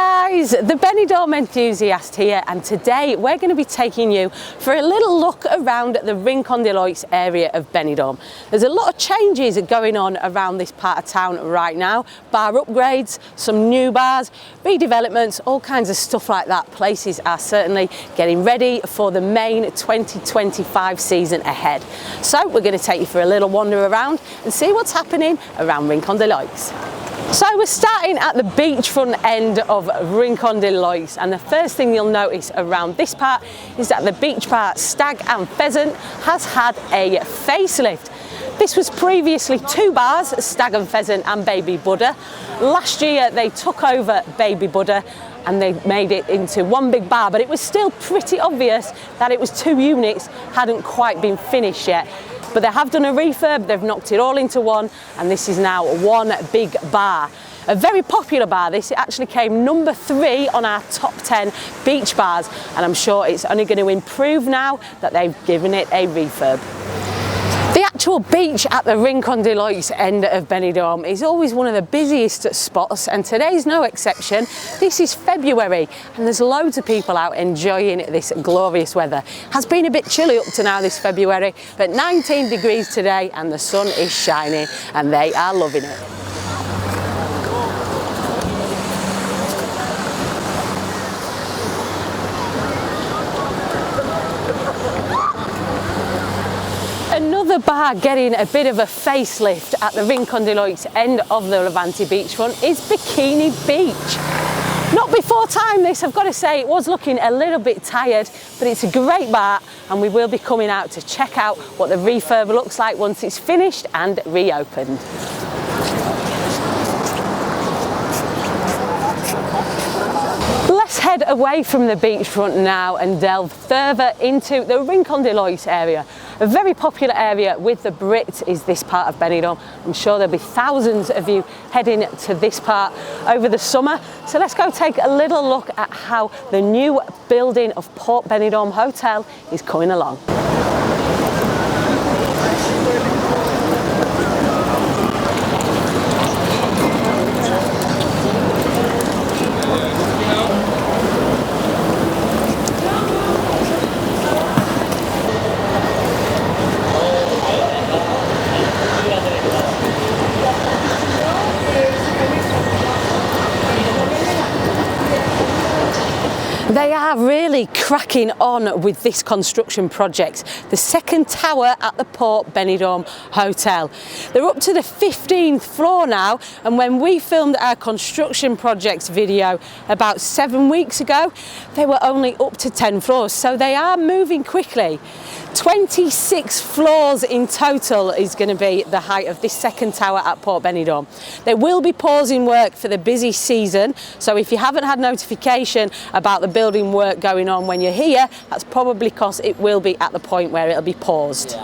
guys, the Benidorm Enthusiast here, and today we're going to be taking you for a little look around the Rincon de Loix area of Benidorm. There's a lot of changes going on around this part of town right now. Bar upgrades, some new bars, redevelopments, all kinds of stuff like that. Places are certainly getting ready for the main 2025 season ahead. So we're going to take you for a little wander around and see what's happening around Rincon de Loix. So we're starting at the beachfront end of Rincon de Loix, and the first thing you'll notice around this part is that the beach bar Stag and Pheasant has had a facelift. This was previously two bars, Stag and Pheasant and Baby Buddha. Last year they took over Baby Buddha and they made it into one big bar, but it was still pretty obvious that it was two units, hadn't quite been finished yet. But they have done a refurb, they've knocked it all into one, and this is now one big bar. A very popular bar this. It actually came number 3 on our top 10 beach bars, and I'm sure it's only going to improve now that they've given it a refurb. The actual beach at the Rincon de Loix end of Benidorm is always one of the busiest spots, and today's no exception. This is February and there's loads of people out enjoying this glorious weather. Has been a bit chilly up to now this February, but 19 degrees today and the sun is shining and they are loving it. Another bar getting a bit of a facelift at the Rincon de Loix end of the Levante beachfront is Bikini Beach. Not before time this, I've got to say. It was looking a little bit tired, but it's a great bar and we will be coming out to check out what the refurb looks like once it's finished and reopened. Let's head away from the beachfront now and delve further into the Rincon de Loix area. A very popular area with the Brits is this part of Benidorm. I'm sure there'll be thousands of you heading to this part over the summer. So let's go take a little look at how the new building of Port Benidorm Hotel is coming along. They are really cracking on with this construction project, the second tower at the Port Benidorm Hotel. They're up to the 15th floor now, and when we filmed our construction projects video about 7 weeks ago, they were only up to 10 floors, so they are moving quickly. 26 floors in total is going to be the height of this second tower at Port Benidorm. They will be pausing work for the busy season, so if you haven't had notification about the building work going on when you're here, that's probably because it will be at the point where it'll be paused.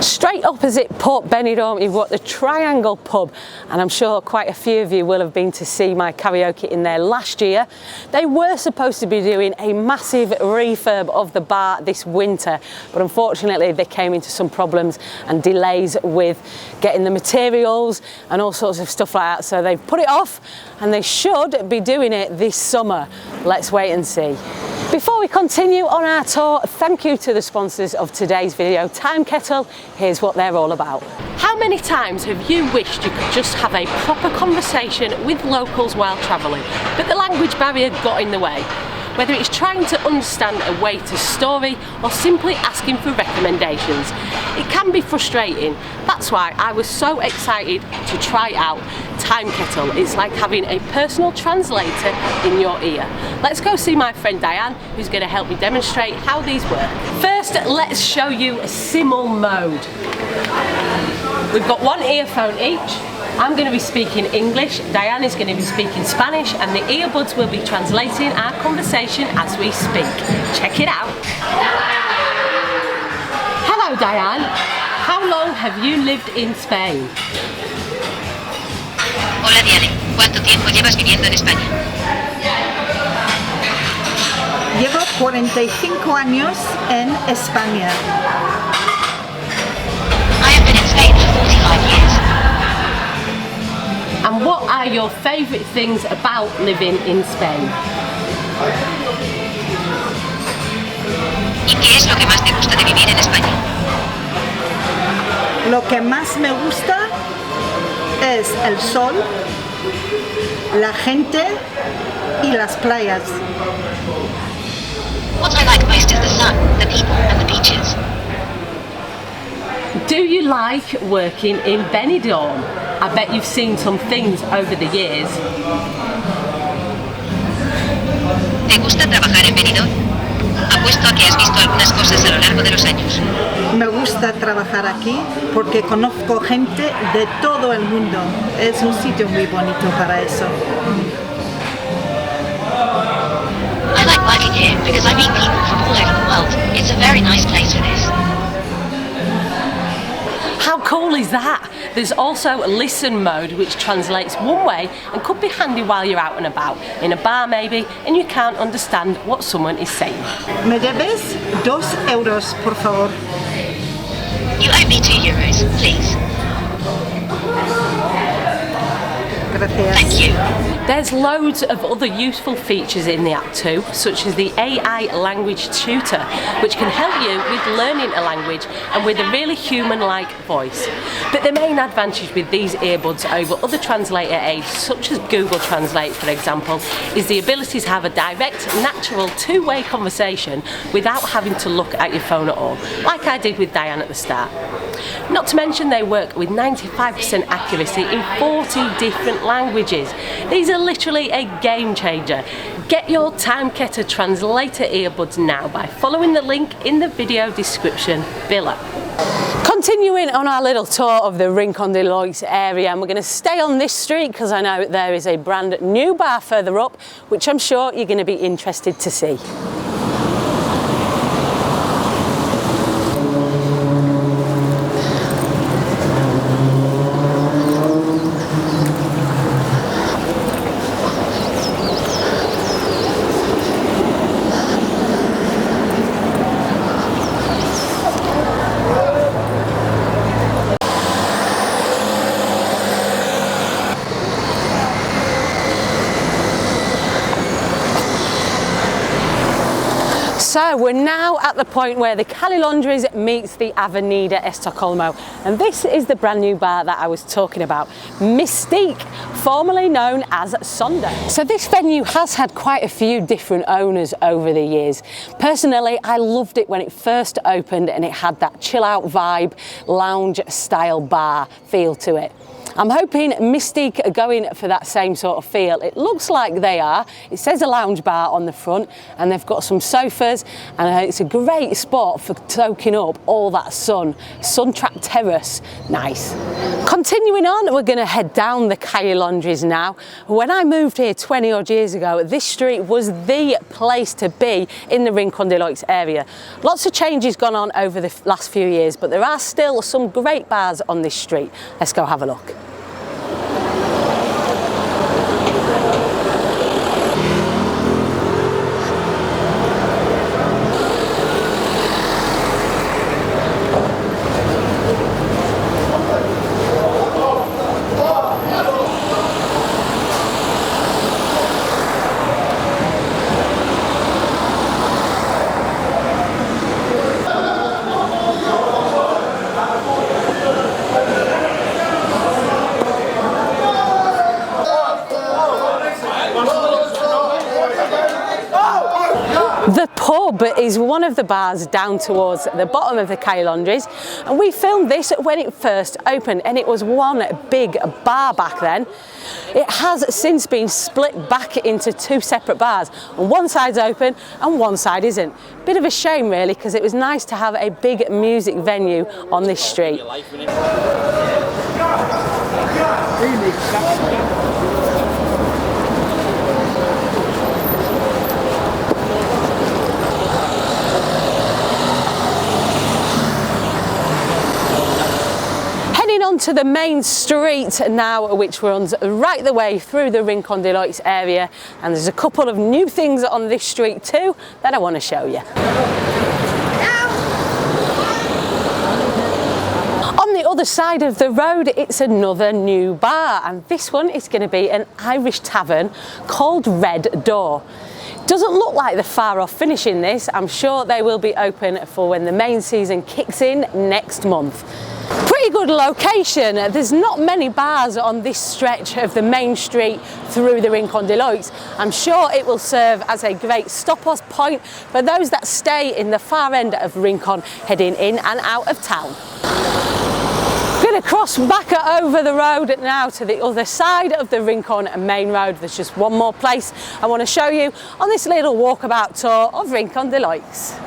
Straight opposite Port Benidorm you've got the Triangle pub, and I'm sure quite a few of you will have been to see my karaoke in there last year. They were supposed to be doing a massive refurb of the bar this winter, but unfortunately they came into some problems and delays with getting the materials and all sorts of stuff like that, so they've put it off and they should be doing it this summer. Let's wait and see. Before we continue on our tour, thank you to the sponsors of today's video, Timekettle. Here's what they're all about. How many times have you wished you could just have a proper conversation with locals while travelling, but the language barrier got in the way? Whether it's trying to understand a waiter's story or simply asking for recommendations, it can be frustrating. That's why I was so excited to try out Timekettle. It's like having a personal translator in your ear. Let's go see my friend Diane, who's going to help me demonstrate how these work. First, let's show you simul mode. We've got one earphone each. I'm going to be speaking English, Diane is going to be speaking Spanish, and the earbuds will be translating our conversation as we speak. Check it out. Hello Diane, how long have you lived in Spain? Hola Diane, ¿cuánto tiempo llevas viviendo en España? Llevo 45 años en España. I have been in Spain for 45 years. And And what are your favourite things about living in Spain? ¿Y qué es lo que más te gusta de vivir en España? Lo que más me gusta es el sol, la gente y las playas. What I like most is the sun, the people and the beaches. Do you like working in Benidorm? I bet you've seen some things over the years. ¿Te gusta trabajar en Benidorm? Apuesto a que has visto algunas cosas a lo largo de los años. Me gusta trabajar aquí porque conozco gente de todo el mundo. Es un sitio muy bonito para eso. I like working here because I meet people from all over the world. It's a very nice place for this. How cool is that? There's also a listen mode which translates one way and could be handy while you're out and about, in a bar maybe, and you can't understand what someone is saying. ¿Me debes 2 euros, por favor? You owe me 2 euros, please. Gracias. Thank you. There's loads of other useful features in the app too, such as the AI language tutor, which can help you with learning a language and with a really human-like voice. But the main advantage with these earbuds over other translator aids, such as Google Translate for example, is the ability to have a direct, natural, two-way conversation without having to look at your phone at all, like I did with Diane at the start. Not to mention they work with 95% accuracy in 40 different languages. These are literally a game changer. Get your Timekettle translator earbuds now by following the link in the video description below. Continuing on our little tour of the Rincon de Loix area, and we're going to stay on this street because I know there is a brand new bar further up which I'm sure you're going to be interested to see. So we're now at the point where the Calle Laundries meets the Avenida Estocolmo, and this is the brand new bar that I was talking about, Mystique, formerly known as Sonda. So this venue has had quite a few different owners over the years. Personally, I loved it when it first opened and it had that chill out vibe, lounge style bar feel to it. I'm hoping Mystique are going for that same sort of feel. It looks like they are. It says a lounge bar on the front and they've got some sofas, and it's a great spot for soaking up all that sun. Sun-trapped terrace, nice. Continuing on, we're going to head down the Calle Laundries now. When I moved here 20 odd years ago, this street was the place to be in the Rincon de Loix area. Lots of changes gone on over the last few years, but there are still some great bars on this street. Let's go have a look. The pub is one of the bars down towards the bottom of the Calle Laundries, and we filmed this when it first opened, and it was one big bar back then. It has since been split back into 2 separate bars, and one side's open and one side isn't. Bit of a shame really, because it was nice to have a big music venue on this street. To the main street now, which runs right the way through the Rincon de Loix area, and there's a couple of new things on this street too that I want to show you. On the other side of the road, it's another new bar, and this one is going to be an Irish tavern called Red Door. Doesn't look like they're far off finishing this. I'm sure they will be open for when the main season kicks in next month. Pretty good location. There's not many bars on this stretch of the main street through the Rincon de Loix. I'm sure it will serve as a great stop-off point for those that stay in the far end of Rincon heading in and out of town. Going to cross back over the road now to the other side of the Rincon main road. There's just one more place I want to show you on this little walkabout tour of Rincon de Loix.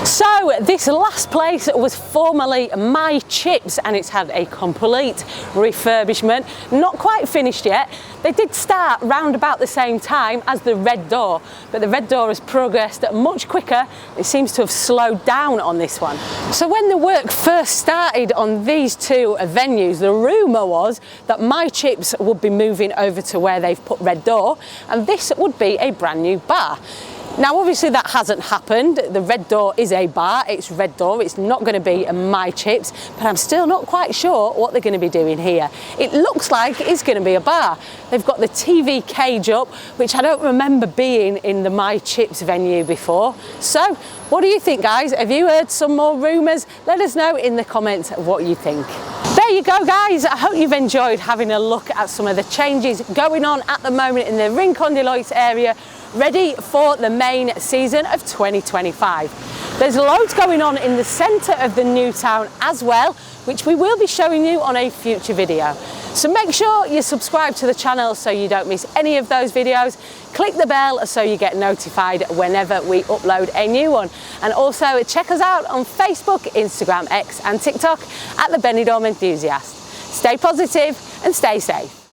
So this last place was formerly My Chips, and it's had a complete refurbishment. Not quite finished yet. They did start round about the same time as the Red Door, but the Red Door has progressed much quicker. It seems to have slowed down on this one. So when the work first started on these two venues, the rumour was that My Chips would be moving over to where they've put Red Door, and this would be a brand new bar. Now obviously that hasn't happened. The Red Door is a bar, it's Red Door, it's not going to be a My Chips, but I'm still not quite sure what they're going to be doing here. It looks like it's going to be a bar. They've got the TV cage up, which I don't remember being in the My Chips venue before. So what do you think, guys? Have you heard some more rumours? Let us know in the comments what you think. There you go, guys. I hope you've enjoyed having a look at some of the changes going on at the moment in the Rincon de Loix area, ready for the main season of 2025. There's loads going on in the centre of the new town as well, which we will be showing you on a future video. So make sure you subscribe to the channel so you don't miss any of those videos. Click the bell so you get notified whenever we upload a new one. And also check us out on Facebook, Instagram, X and TikTok at the Benidorm Enthusiast. Stay positive and stay safe.